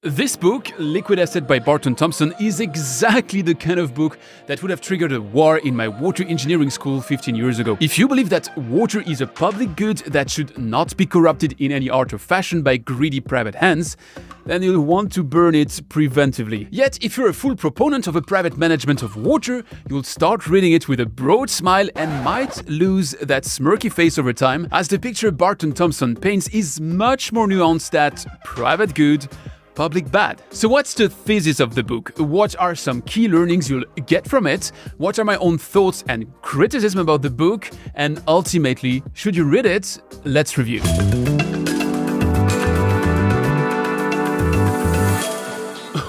This book, Liquid Asset by Barton Thompson, is exactly the kind of book that would have triggered a war in my water engineering school 15 years ago. If you believe that water is a public good that should not be corrupted in any art or fashion by greedy private hands, then you'll want to burn it preventively. Yet, if you're a full proponent of a private management of water, you'll start reading it with a broad smile and might lose that smirky face over time, as the picture Barton Thompson paints is much more nuanced than private good, public bad. So what's the thesis of the book? What are some key learnings you'll get from it? What are my own thoughts and criticism about the book? And ultimately, should you read it? Let's review.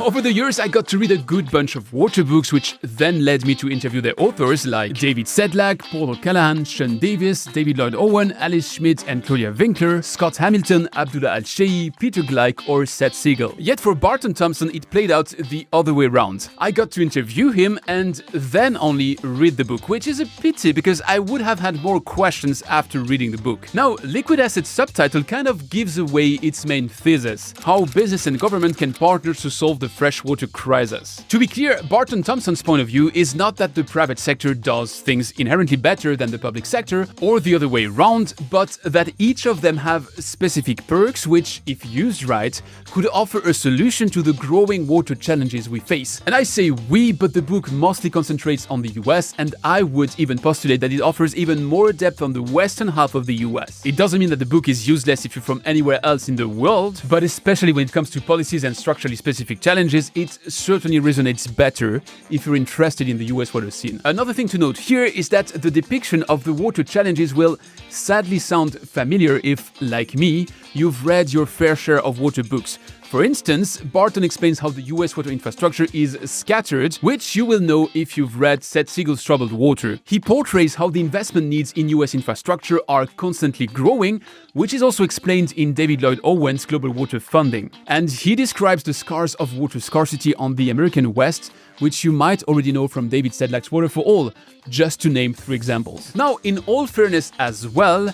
Over the years, I got to read a good bunch of water books, which then led me to interview their authors like David Sedlak, Paul O'Callaghan, Sean Davis, David Lloyd Owen, Alice Schmidt and Claudia Winkler, Scott Hamilton, Abdullah Al-Shei, Peter Gleich or Seth Siegel. Yet for Barton Thompson, it played out the other way around. I got to interview him and then only read the book, which is a pity because I would have had more questions after reading the book. Now, Liquid Asset Subtitle kind of gives away its main thesis, how business and government can partner to solve the freshwater crisis. To be clear, Barton Thompson's point of view is not that the private sector does things inherently better than the public sector, or the other way around, but that each of them have specific perks which, if used right, could offer a solution to the growing water challenges we face. And I say we, but the book mostly concentrates on the US, and I would even postulate that it offers even more depth on the western half of the US. It doesn't mean that the book is useless if you're from anywhere else in the world, but especially when it comes to policies and structurally specific challenges, it certainly resonates better if you're interested in the US water scene. Another thing to note here is that the depiction of the water challenges will sadly sound familiar if, like me, you've read your fair share of water books. For instance, Barton explains how the US water infrastructure is scattered, which you will know if you've read Seth Siegel's Troubled Water. He portrays how the investment needs in US infrastructure are constantly growing, which is also explained in David Lloyd Owen's Global Water Funding. And he describes the scars of water scarcity on the American West, which you might already know from David Sedlak's Water for All, just to name 3 examples. Now, in all fairness as well,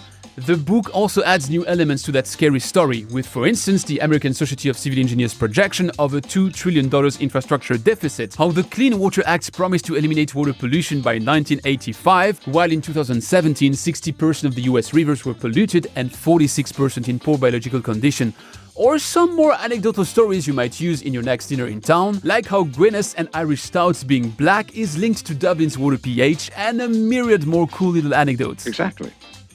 the book also adds new elements to that scary story, with, for instance, the American Society of Civil Engineers' projection of a $2 trillion infrastructure deficit, how the Clean Water Act promised to eliminate water pollution by 1985, while in 2017, 60% of the US rivers were polluted and 46% in poor biological condition. Or some more anecdotal stories you might use in your next dinner in town, like how Guinness and Irish stouts being black is linked to Dublin's water pH, and a myriad more cool little anecdotes. Exactly.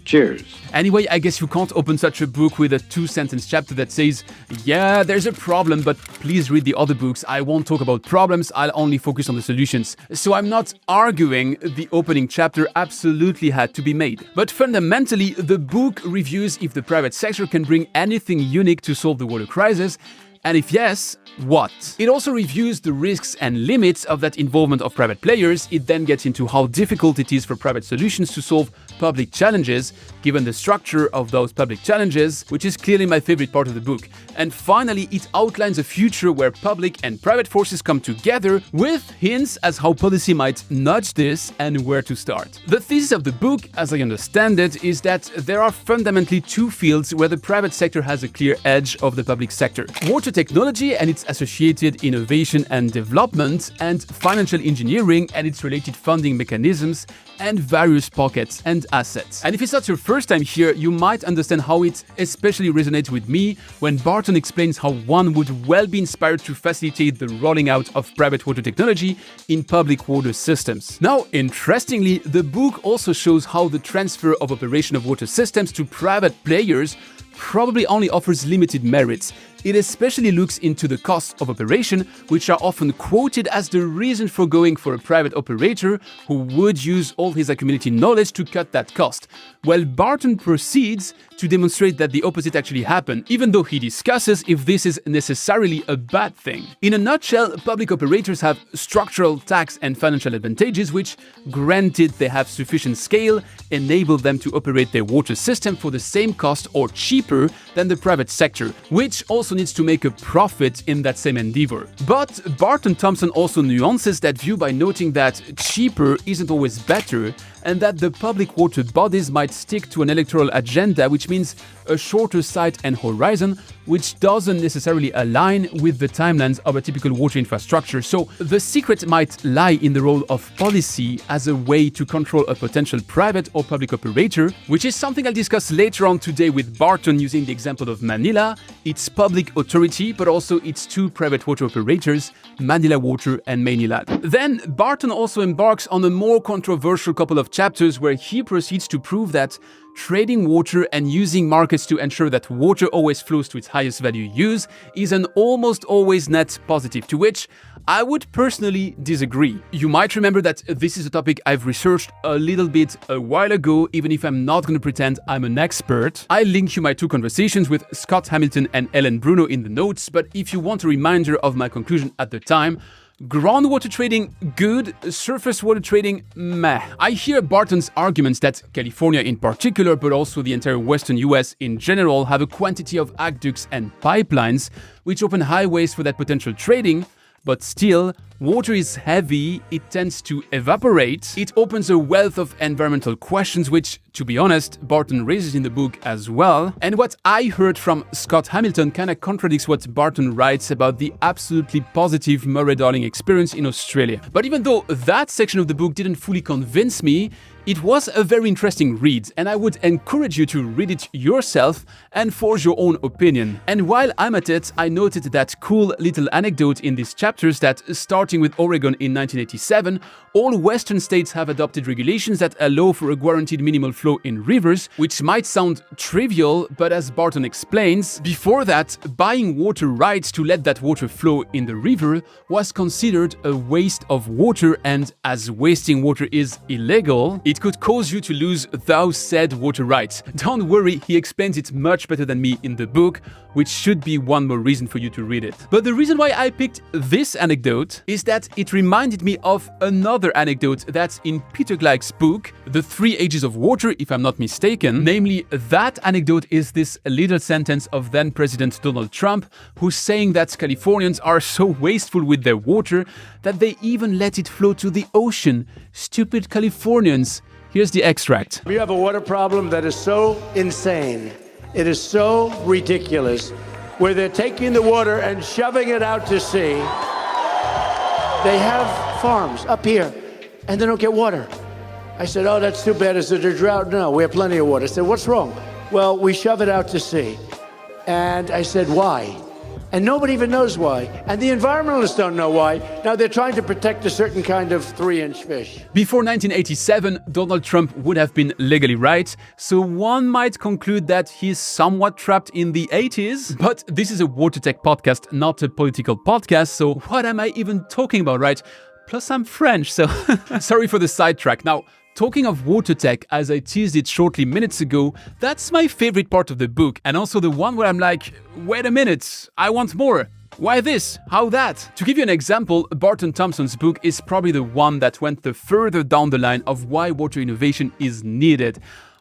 Cheers. Anyway, I guess you can't open such a book with a 2-sentence chapter that says, yeah, there's a problem, but please read the other books. I won't talk about problems, I'll only focus on the solutions. So I'm not arguing the opening chapter absolutely had to be made. But fundamentally, the book reviews if the private sector can bring anything unique to solve the water crisis, and if yes, what? It also reviews the risks and limits of that involvement of private players. It then gets into how difficult it is for private solutions to solve public challenges, given the structure of those public challenges, which is clearly my favorite part of the book. And finally, it outlines a future where public and private forces come together, with hints as how policy might nudge this and where to start. The thesis of the book, as I understand it, is that there are fundamentally 2 fields where the private sector has a clear edge of the public sector: water technology and its associated innovation and development, and financial engineering and its related funding mechanisms, and various pockets and assets. And if it's not your first time here, you might understand how it especially resonates with me when Barton explains how one would well be inspired to facilitate the rolling out of private water technology in public water systems. Now, interestingly, the book also shows how the transfer of operation of water systems to private players probably only offers limited merits. It especially looks into the costs of operation, which are often quoted as the reason for going for a private operator who would use all his accumulated knowledge to cut that cost. Well, Barton proceeds to demonstrate that the opposite actually happened, even though he discusses if this is necessarily a bad thing. In a nutshell, public operators have structural, tax and financial advantages which, granted they have sufficient scale, enable them to operate their water system for the same cost or cheaper than the private sector, which also also needs to make a profit in that same endeavor. But Barton Thompson also nuances that view by noting that cheaper isn't always better, and that the public water bodies might stick to an electoral agenda, which means a shorter sight and horizon, which doesn't necessarily align with the timelines of a typical water infrastructure. So the secret might lie in the role of policy as a way to control a potential private or public operator, which is something I'll discuss later on today with Barton using the example of Manila, its public authority, but also its two private water operators, Manila Water and Maynilad. Then Barton also embarks on a more controversial couple of chapters where he proceeds to prove that trading water and using markets to ensure that water always flows to its highest value use is an almost always net positive, to which I would personally disagree. You might remember that this is a topic I've researched a little bit a while ago, even if I'm not going to pretend I'm an expert. I link you my two conversations with Scott Hamilton and Ellen Bruno in the notes, but if you want a reminder of my conclusion at the time, groundwater trading, good. Surface water trading, meh. I hear Barton's arguments that California in particular, but also the entire western US in general, have a quantity of aqueducts and pipelines which open highways for that potential trading. But still, water is heavy, it tends to evaporate, it opens a wealth of environmental questions which, to be honest, Barton raises in the book as well. And what I heard from Scott Hamilton kinda contradicts what Barton writes about the absolutely positive Murray-Darling experience in Australia. But even though that section of the book didn't fully convince me, it was a very interesting read, and I would encourage you to read it yourself and forge your own opinion. And while I'm at it, I noted that cool little anecdote in these chapters that, starting with Oregon in 1987, all Western states have adopted regulations that allow for a guaranteed minimal flow in rivers, which might sound trivial, but as Barton explains, before that, buying water rights to let that water flow in the river was considered a waste of water, and as wasting water is illegal, it could cause you to lose those said water rights. Don't worry, he explains it much better than me in the book, which should be one more reason for you to read it. But the reason why I picked this anecdote is that it reminded me of another anecdote that's in Peter Gleig's book, The 3 Ages of Water, if I'm not mistaken. Namely, that anecdote is this little sentence of then President Donald Trump, who's saying that Californians are so wasteful with their water that they even let it flow to the ocean. Stupid Californians. Here's the extract. We have a water problem that is so insane. It is so ridiculous, where they're taking the water and shoving it out to sea. They have farms up here, and they don't get water. I said, oh, that's too bad. Is it a drought? No, we have plenty of water. I said, what's wrong? Well, we shove it out to sea. And I said, why? And nobody even knows why. And the environmentalists don't know why. Now they're trying to protect a certain kind of 3-inch fish. Before 1987, Donald Trump would have been legally right, so one might conclude that he's somewhat trapped in the 80s. But this is a water tech podcast, not a political podcast, so what am I even talking about, right? Plus I'm French, so sorry for the sidetrack. Now, talking of water tech, as I teased it shortly minutes ago, that's my favorite part of the book, and also the one where I'm like, wait a minute, I want more. Why this? How that? To give you an example, Barton Thompson's book is probably the one that went the further down the line of why water innovation is needed,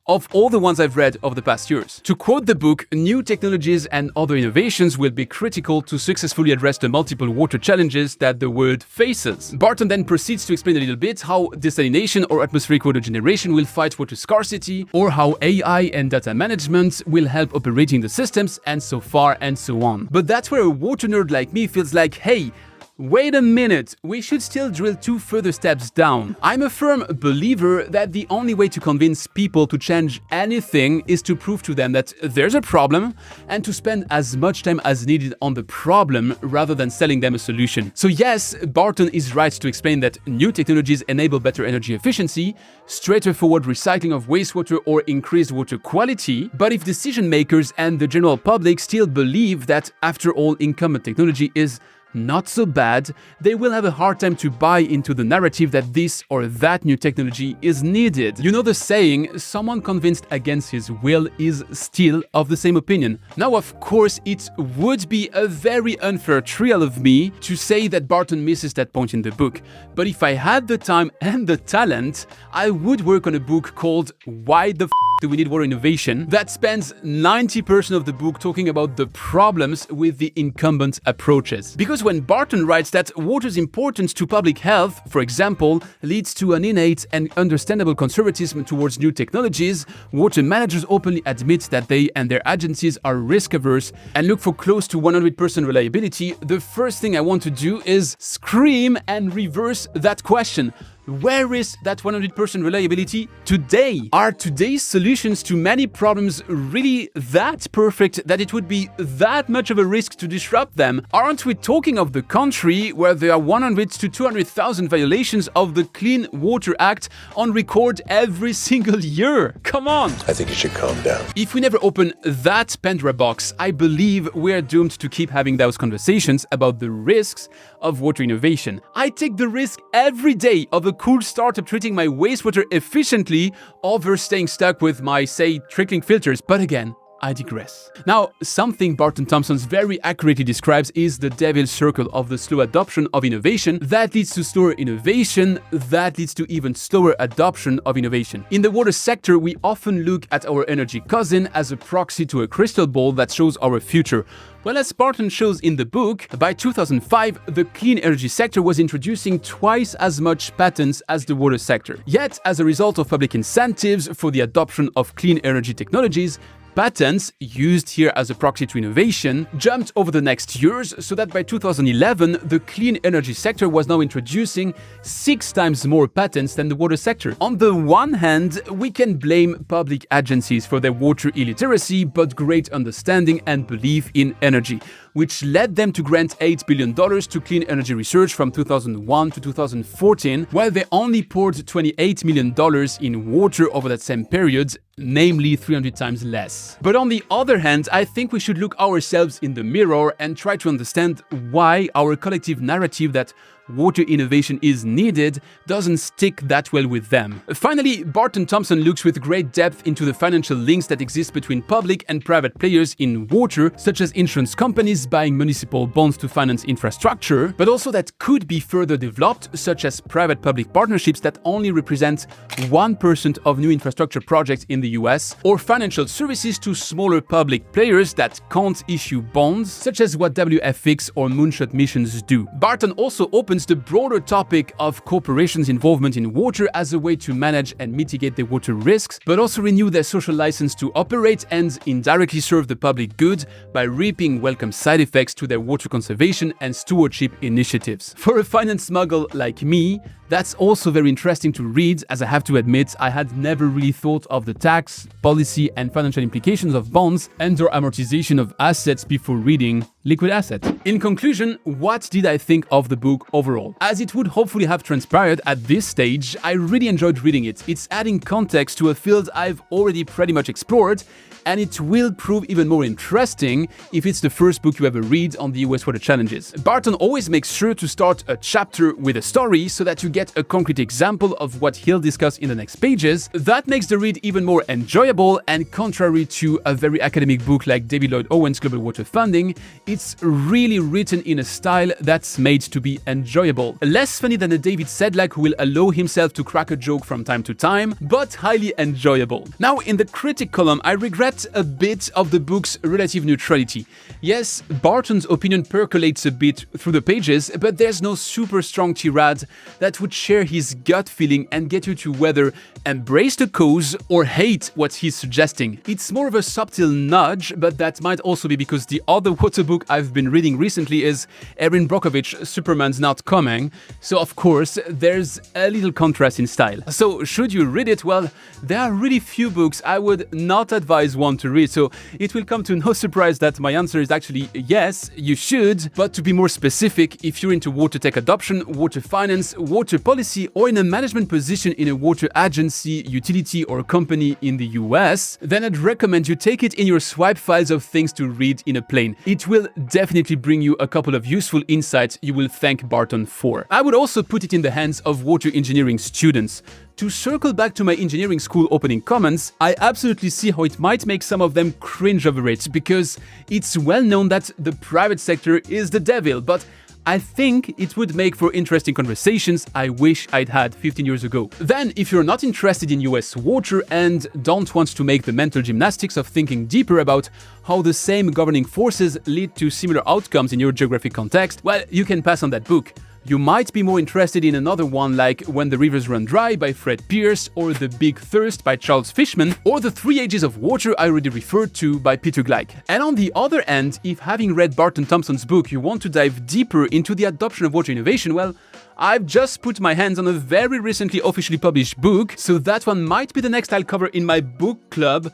of all the ones I've read over the past years. To quote the book, new technologies and other innovations will be critical to successfully address the multiple water challenges that the world faces. Barton then proceeds to explain a little bit how desalination or atmospheric water generation will fight water scarcity, or how AI and data management will help operating the systems, and so far and so on. But that's where a water nerd like me feels like, hey, wait a minute, we should still drill 2 further steps down. I'm a firm believer that the only way to convince people to change anything is to prove to them that there's a problem and to spend as much time as needed on the problem rather than selling them a solution. So yes, Barton is right to explain that new technologies enable better energy efficiency, straightforward recycling of wastewater, or increased water quality. But if decision makers and the general public still believe that after all incumbent technology is not so bad, they will have a hard time to buy into the narrative that this or that new technology is needed. You know the saying, someone convinced against his will is still of the same opinion. Now, of course, it would be a very unfair trial of me to say that Barton misses that point in the book. But if I had the time and the talent, I would work on a book called Why the Do We Need Water Innovation?" that spends 90% of the book talking about the problems with the incumbent approaches. Because when Barton writes that water's importance to public health, for example, leads to an innate and understandable conservatism towards new technologies, water managers openly admit that they and their agencies are risk-averse and look for close to 100% reliability, the first thing I want to do is scream and reverse that question. Where is that 100% reliability today? Are today's solutions to many problems really that perfect that it would be that much of a risk to disrupt them? Aren't we talking of the country where there are 100 to 200,000 violations of the Clean Water Act on record every single year? Come on! I think you should calm down. If we never open that Pandora box, I believe we're doomed to keep having those conversations about the risks of water innovation. I take the risk every day of a cool startup treating my wastewater efficiently over staying stuck with my, say, trickling filters. But again, I digress. Now, something Barton Thompson very accurately describes is the devil's circle of the slow adoption of innovation that leads to slower innovation, that leads to even slower adoption of innovation. In the water sector, we often look at our energy cousin as a proxy to a crystal ball that shows our future. Well, as Barton shows in the book, by 2005, the clean energy sector was introducing twice as much patents as the water sector. Yet, as a result of public incentives for the adoption of clean energy technologies, patents, used here as a proxy to innovation, jumped over the next years so that by 2011, the clean energy sector was now introducing 6 times more patents than the water sector. On the one hand, we can blame public agencies for their water illiteracy, but great understanding and belief in energy, which led them to grant $8 billion to clean energy research from 2001 to 2014, while they only poured $28 million in water over that same period, namely 300 times less. But on the other hand, I think we should look ourselves in the mirror and try to understand why our collective narrative that water innovation is needed doesn't stick that well with them. Finally, Barton Thompson looks with great depth into the financial links that exist between public and private players in water, such as insurance companies buying municipal bonds to finance infrastructure, but also that could be further developed, such as private-public partnerships that only represent 1% of new infrastructure projects in the US, or financial services to smaller public players that can't issue bonds, such as what WFX or Moonshot missions do. Barton also opens the broader topic of corporations' involvement in water as a way to manage and mitigate their water risks, but also renew their social license to operate and indirectly serve the public good by reaping welcome side effects to their water conservation and stewardship initiatives. For a finance muggle like me, that's also very interesting to read, as I have to admit I had never really thought of the tax, policy and financial implications of bonds and or amortization of assets before reading Liquid Assets. In conclusion, what did I think of the book overall? As it would hopefully have transpired at this stage, I really enjoyed reading it. It's adding context to a field I've already pretty much explored, and it will prove even more interesting if it's the first book you ever read on the US water challenges. Barton always makes sure to start a chapter with a story so that you get a concrete example of what he'll discuss in the next pages. That makes the read even more enjoyable, and contrary to a very academic book like David Lloyd Owen's Global Water Funding, it's really written in a style that's made to be enjoyable. Less funny than a David Sedlak who will allow himself to crack a joke from time to time, but highly enjoyable. Now, in the critic column, I regret a bit of the book's relative neutrality. Yes, Barton's opinion percolates a bit through the pages, but there's no super strong tirade that would share his gut feeling and get you to whether embrace the cause or hate what he's suggesting. It's more of a subtle nudge, but that might also be because the other water book I've been reading recently is Erin Brockovich's Superman's Not Coming, so of course there's a little contrast in style. So should you read it? Well, there are really few books I would not advise one to read, so it will come to no surprise that my answer is actually yes, you should. But to be more specific, if you're into water tech adoption, water finance, water policy, or in a management position in a water agency, utility, or company in the US, then I'd recommend you take it in your swipe files of things to read in a plane. It will definitely bring you a couple of useful insights you will thank Barton for. I would also put it in the hands of water engineering students. To circle back to my engineering school opening comments, I absolutely see how it might make some of them cringe over it, because it's well known that the private sector is the devil, but I think it would make for interesting conversations I wish I'd had 15 years ago. Then, if you're not interested in US water and don't want to make the mental gymnastics of thinking deeper about how the same governing forces lead to similar outcomes in your geographic context, well, you can pass on that book. You might be more interested in another one like When the Rivers Run Dry by Fred Pierce, or The Big Thirst by Charles Fishman, or The Three Ages of Water I already referred to by Peter Gleich. And on the other end, if having read Barton Thompson's book you want to dive deeper into the adoption of water innovation, well, I've just put my hands on a very recently officially published book, so that one might be the next I'll cover in my book club.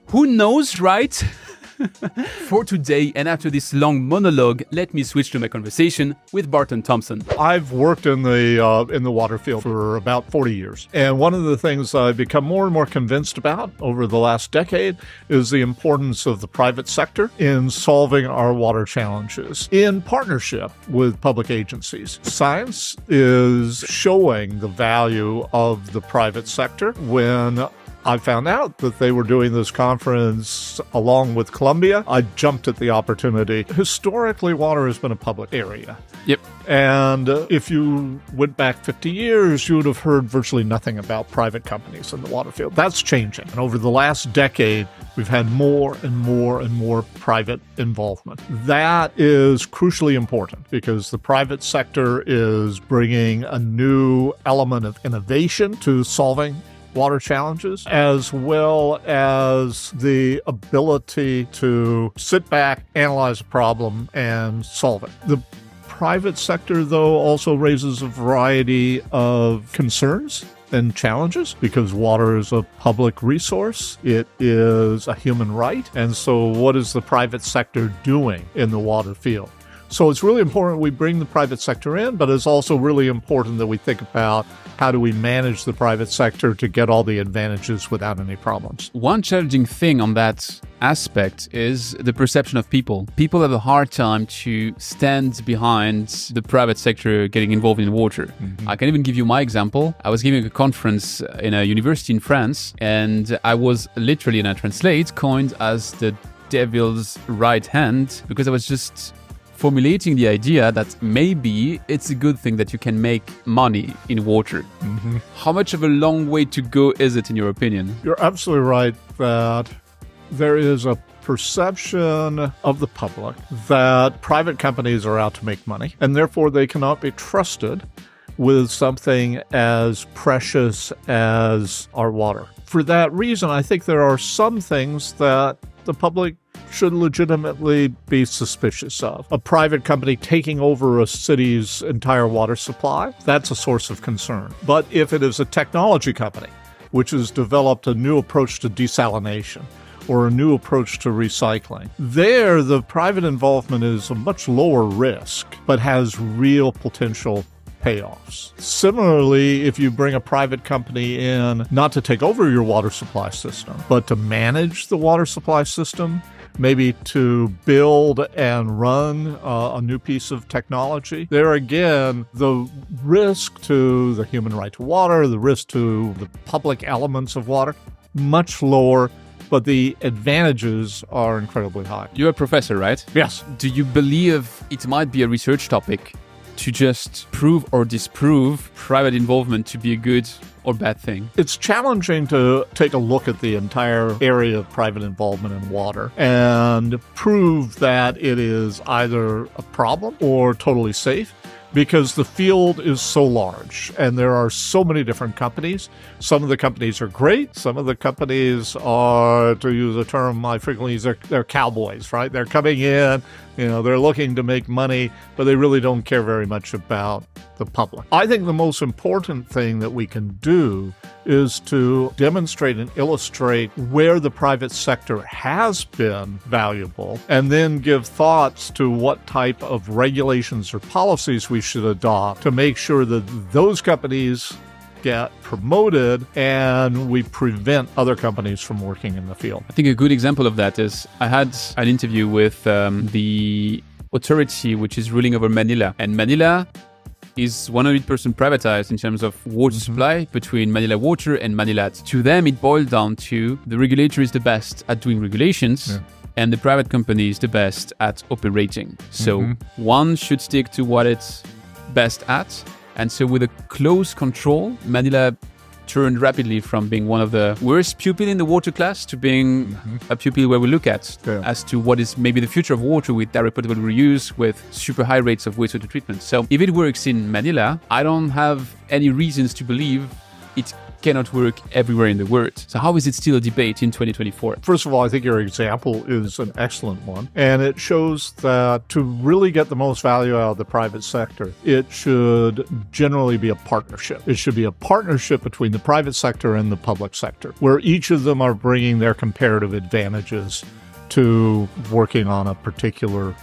Who knows, right? For today, and after this long monologue, let me switch to my conversation with Barton Thompson. I've worked in the water field for about 40 years. And one of the things I've become more and more convinced about over the last decade is the importance of the private sector in solving our water challenges in partnership with public agencies. Science is showing the value of the private sector. When I found out that they were doing this conference along with Columbia, I jumped at the opportunity. Historically, water has been a public area. Yep. And if you went back 50 years, you would have heard virtually nothing about private companies in the water field. That's changing. And over the last decade, we've had more and more and more private involvement. That is crucially important because the private sector is bringing a new element of innovation to solving water challenges, as well as the ability to sit back, analyze a problem, and solve it. The private sector, though, also raises a variety of concerns and challenges because water is a public resource. It is a human right. And so what is the private sector doing in the water field? So it's really important we bring the private sector in, but it's also really important that we think about how do we manage the private sector to get all the advantages without any problems. One challenging thing on that aspect is the perception of people. People have a hard time to stand behind the private sector getting involved in water. Mm-hmm. I can even give you my example. I was giving a conference in a university in France, and I was literally, and I translate, coined as the devil's right hand because I was just formulating the idea that maybe it's a good thing that you can make money in water. Mm-hmm. How much of a long way to go is it, in your opinion? You're absolutely right that there is a perception of the public that private companies are out to make money, and therefore they cannot be trusted with something as precious as our water. For that reason, I think there are some things that the public should legitimately be suspicious of. A private company taking over a city's entire water supply, that's a source of concern. But if it is a technology company which has developed a new approach to desalination or a new approach to recycling, there the private involvement is a much lower risk but has real potential payoffs. Similarly, if you bring a private company in not to take over your water supply system, but to manage the water supply system, maybe to build and run a new piece of technology, there again, the risk to the human right to water, the risk to the public elements of water, much lower, but the advantages are incredibly high. You're a professor, right? Yes. Do you believe it might be a research topic to just prove or disprove private involvement to be a good or bad thing? It's challenging to take a look at the entire area of private involvement in water and prove that it is either a problem or totally safe, because the field is so large and there are so many different companies. Some of the companies are great. Some of the companies are, to use a term I frequently use, they're cowboys, right? They're coming in, they're looking to make money, but they really don't care very much about the public. I think the most important thing that we can do is to demonstrate and illustrate where the private sector has been valuable, and then give thoughts to what type of regulations or policies we should adopt to make sure that those companies get promoted and we prevent other companies from working in the field. I think a good example of that is I had an interview with the authority which is ruling over Manila, and Manila is 100% privatized in terms of water supply between Manila Water and Manila. To them, it boiled down to the regulator is the best at doing regulations. Yeah. and the private company is the best at operating. So one should stick to what it's best at. And so with a close control, Manila turned rapidly from being one of the worst pupils in the water class to being a pupil where we look at as to what is maybe the future of water with direct potable reuse, with super high rates of wastewater treatment. So if it works in Manila, I don't have any reasons to believe it cannot work everywhere in the world. So how is it still a debate in 2024? First of all, I think your example is an excellent one. And it shows that to really get the most value out of the private sector, it should generally be a partnership. It should be a partnership between the private sector and the public sector, where each of them are bringing their comparative advantages to working on a particular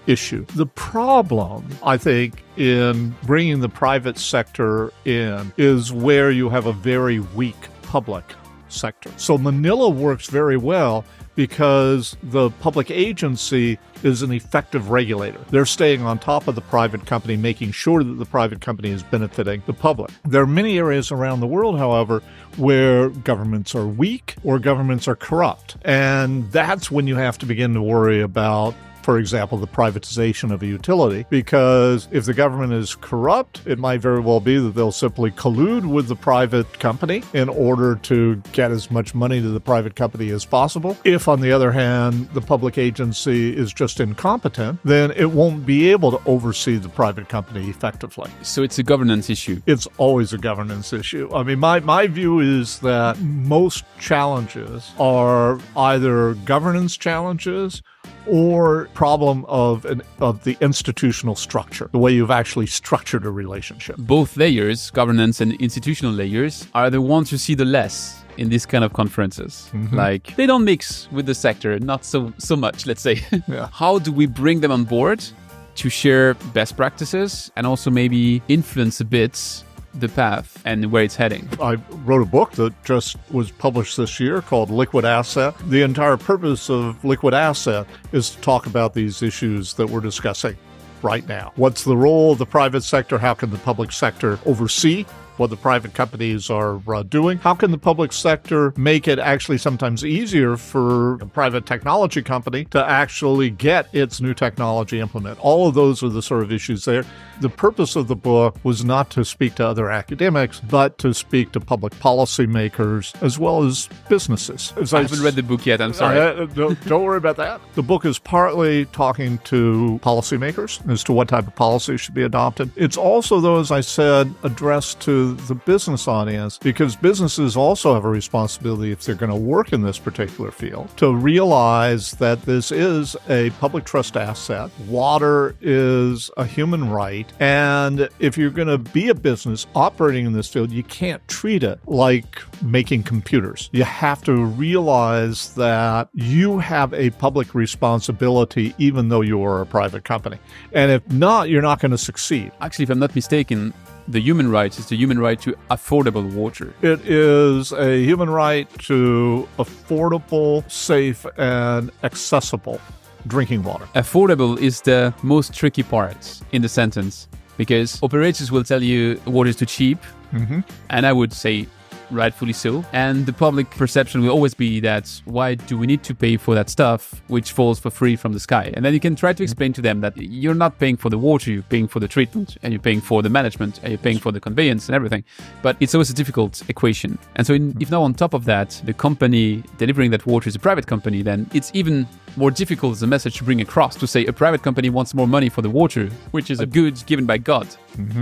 issue. The problem, I think, in bringing the private sector in is where you have a very weak public sector. So Manila works very well because the public agency is an effective regulator. They're staying on top of the private company, making sure that the private company is benefiting the public. There are many areas around the world, however, where governments are weak or governments are corrupt. And that's when you have to begin to worry about, for example, the privatization of a utility, because if the government is corrupt, it might very well be that they'll simply collude with the private company in order to get as much money to the private company as possible. If, on the other hand, the public agency is just incompetent, then it won't be able to oversee the private company effectively. So it's a governance issue. It's always a governance issue. I mean, my view is that most challenges are either governance challenges or problem of the institutional structure, the way you've actually structured a relationship. Both layers, governance and institutional layers, are the ones you see the less in these kind of conferences. Like, they don't mix with the sector, not so much, let's say. Yeah. How do we bring them on board to share best practices and also maybe influence a bit the path and where it's heading? I wrote a book that just was published this year called Liquid Asset. The entire purpose of Liquid Asset is to talk about these issues that we're discussing right now. What's the role of the private sector? How can the public sector oversee what the private companies are doing? How can the public sector make it actually sometimes easier for a private technology company to actually get its new technology implemented? All of those are the sort of issues there. The purpose of the book was not to speak to other academics, but to speak to public policymakers as well as businesses. I haven't read the book yet, I'm sorry. Don't worry about that. The book is partly talking to policymakers as to what type of policy should be adopted. It's also, though, as I said, addressed to the business audience, because businesses also have a responsibility, if they're going to work in this particular field, to realize that this is a public trust asset. Water is a human right. And if you're going to be a business operating in this field, you can't treat it like making computers. You have to realize that you have a public responsibility, even though you are a private company. And if not, you're not going to succeed. Actually, if I'm not mistaken, the human right is the human right to affordable water. It is a human right to affordable, safe, and accessible drinking water. Affordable is the most tricky part in the sentence, because operators will tell you water is too cheap, and I would say rightfully so. And the public perception will always be that, why do we need to pay for that stuff which falls for free from the sky? And then you can try to explain to them that you're not paying for the water, you're paying for the treatment, and you're paying for the management, and you're paying for the conveyance and everything. But it's always a difficult equation. And so if now on top of that, the company delivering that water is a private company, then it's even more difficult as a message to bring across, to say a private company wants more money for the water, which is a good given by God.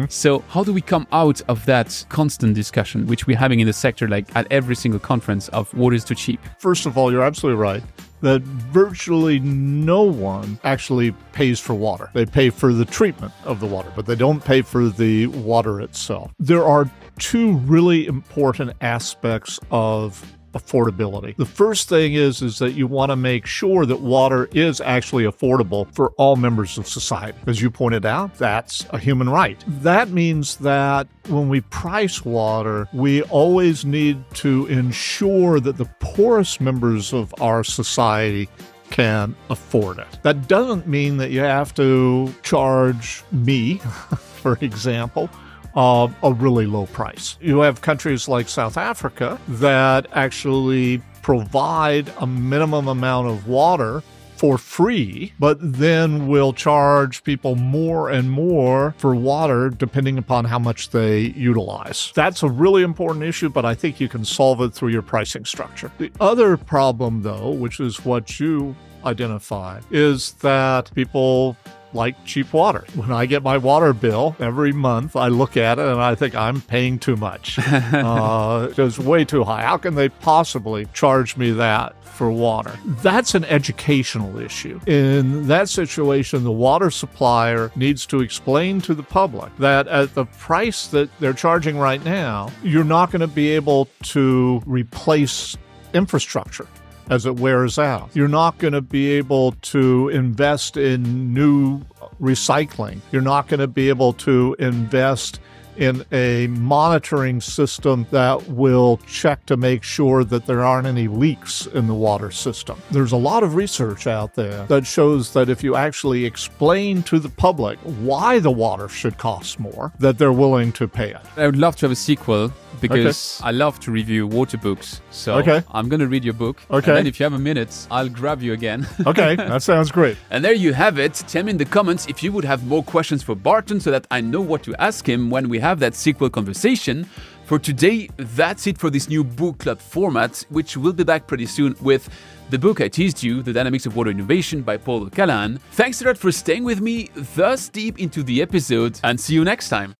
So how do we come out of that constant discussion, which we're having in the sector, like at every single conference, of water is too cheap? First of all, you're absolutely right that virtually no one actually pays for water. They pay for the treatment of the water, but they don't pay for the water itself. There are two really important aspects of affordability. The first thing is that you want to make sure that water is actually affordable for all members of society. As you pointed out, that's a human right. That means that when we price water, we always need to ensure that the poorest members of our society can afford it. That doesn't mean that you have to charge me, for example, a really low price. You have countries like South Africa that actually provide a minimum amount of water for free, but then will charge people more and more for water depending upon how much they utilize. That's a really important issue, but I think you can solve it through your pricing structure. The other problem, though, which is what you identify, is that people like cheap water. When I get my water bill every month, I look at it and I think I'm paying too much. It's way too high. How can they possibly charge me that for water? That's an educational issue. In that situation, the water supplier needs to explain to the public that at the price that they're charging right now, you're not going to be able to replace infrastructure as it wears out. You're not going to be able to invest in new recycling. You're not going to be able to invest in a monitoring system that will check to make sure that there aren't any leaks in the water system. There's a lot of research out there that shows that if you actually explain to the public why the water should cost more, that they're willing to pay it. I would love to have a sequel because I love to review water books. So I'm going to read your book. And then if you have a minute, I'll grab you again. Okay, that sounds great. And there you have it. Tell me in the comments if you would have more questions for Barton so that I know what to ask him when we have that sequel conversation. For today, that's it for this new book club format, which will be back pretty soon with the book I teased you, The Dynamics of Water Innovation by Paul O'Callaghan. Thanks a lot for staying with me thus deep into the episode, and see you next time.